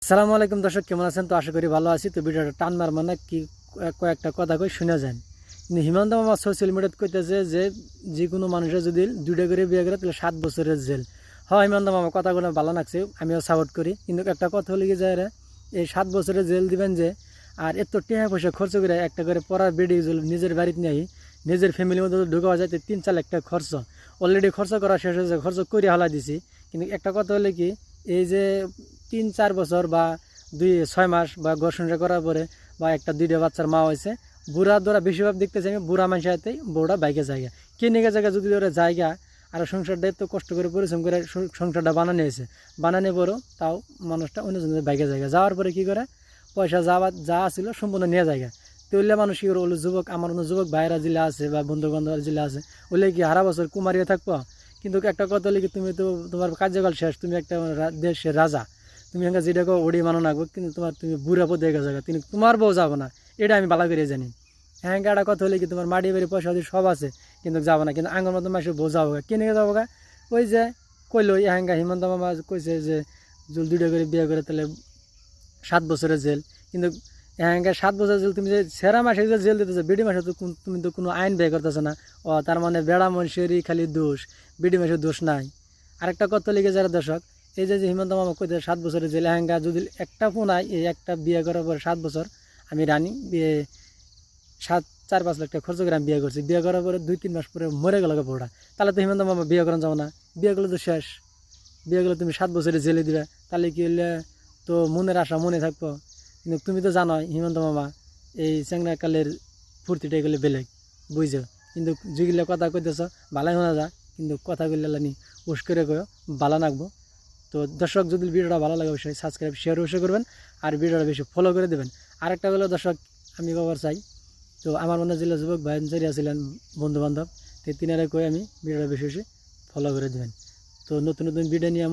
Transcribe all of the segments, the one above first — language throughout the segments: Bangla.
আসসালামু আলাইকুম দর্শক, কেমন আছেন? তো আশা করি ভালো আছি। তো ভিডিওটা টান মারবো না, কি কয়েকটা কথা কই শুনে যান। কিন্তু হিমন্ত মামা সোশ্যাল মিডিয়াতে কইতেছে যে কোনো মানুষের যদি দুইটা করে বিয়ে করে তাহলে 7 বছরের জেল। হয় হিমন্ত মামা কথাগুলো ভালো লাগছে, আমিও সাপোর্ট করি। কিন্তু একটা কথা হলে যায় এই 7 বছরের জেল দিবেন যে, আর এত টাকা পয়সা খরচ করে একটা করে পড়ার বেডি নিজের বাড়িতে নেই, নিজের ফ্যামিলির মধ্যে ঢুকা যাইতে 3-4 লাখ টাকা খরচ অলরেডি খরচ করা শেষ হয়েছে, খরচ করে হালা দিছি। কিন্তু একটা কথা হলে কি, এই যে 3-4 বছর বা 2-6 মাস বা ঘর সংসার করার পরে বা একটা 2টা বাচ্চার মা হয়েছে, বুড়া দোরা বেশিরভাগ দেখতেছে আমি বুড়া মানুষের হাতেই বউটা বাইকে জায়গা কিনে জায়গা যদি ওরা জায়গা আর সংসারটা এত কষ্ট করে পরিশ্রম করে সংসারটা বানানো হয়েছে, বানানো পরেও তাও মানুষটা অন্যজনের বাইকে জায়গা যাওয়ার পরে কি করে পয়সা যা ছিল সম্পূর্ণ নিয়ে জায়গা। তো ওইলে মানুষ কি করে, ওগুলো যুবক আমার অন্য যুবক ভাইয়েরা জেলা আছে বা বন্ধু বান্ধব জেলা আছে, ওইলে কি হারা বছর কুমারিয়ে থাকবো। কিন্তু একটা কথা হলে কি, তুমি তো তোমার কার্যকাল শেষ, তুমি একটা দেশের রাজা, তুমি এখানে যেটা ওড়ি মানো নাকবো, কিন্তু তুমি বুড়া পথে দেখা যাবে, কিন্তু তোমার বউ যাবো না, এটা আমি ভালো করে জানি। হ্যাঁ, একটা কথা হলে কি, তোমার মাটি বাড়ি পয়সা সব আছে কিন্তু যাবো না, কিন্তু আঙ্গর মতো মাসে বউ যাবো কিনে যাবো গা। ওই যে কইলো হ্যাঙ্গা হিমন্ত মামা কইছে যে জল 2টা করে বিয়ে করে তাহলে 7 বছরের জেল। কিন্তু হ্যাঙ্গা 7 বছরের জেল, তুমি যে সেরা মাসে যে জেল দিতেছো, বিডি মাসে তো তুমি তো কোনো আইন ব্যয় করতেছো না। ও তার মানে বেড়া মানুষেরই খালি দোষ, বিডি মাসের দোষ নাই। আরেকটা কথা লিখে যারা দর্শক, এই যে হিমন্ত মামা কইতে 7 বছরের জেলে হ্যাঙ্গা যদি একটা ফোন আয়, এই একটা বিয়ে করার পর 7 বছর আমি রানি বিয়ে 4-5 লাখ টাকা খরচ করে আমি বিয়ে করছি, বিয়ে করার পরে 2-3 মাস পরে মরে গেল বউটা, তাহলে তো হিমন্ত মামা বিয়ে করানো যাবো না, বিয়ে করলে তো শেষ। বিয়ে করলে তুমি 7 বছরে জেলে দিবে, তাহলে কি হইলে তো মনের আশা মনে থাকবো। কিন্তু তুমি তো জানো হিমন্ত মামা এই চ্যাংরাকালের ফুর্তিটা এগুলো বেলেগ, বুঝছো। কিন্তু যেগুলো কথা কইতেছ ভালাই শোনা যা, কিন্তু কথাগুলো নি উস করে কয়ো ভালো লাগবো। তো দর্শক, যদি ভিডিওটা ভালো লাগে অবশ্যই সাবস্ক্রাইব শেয়ার অবশ্যই করবেন, আর ভিডিওটা বেশি ফলো করে দেবেন। আরেকটা হলো দর্শক, আমি খবর চাই, তো আমার মনে জেলা যুবক ভাই যারা ছিলেন বন্ধু বান্ধব, তো তিনারা কই আমি ভিডিওটা বেশি বেশি ফলো করে দেবেন। তো নতুন নতুন ভিডিও নিয়ে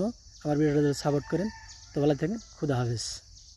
আমার ভিডিওটা সাপোর্ট করেন। তো ভালো থাকেন, খুদা হাফেজ।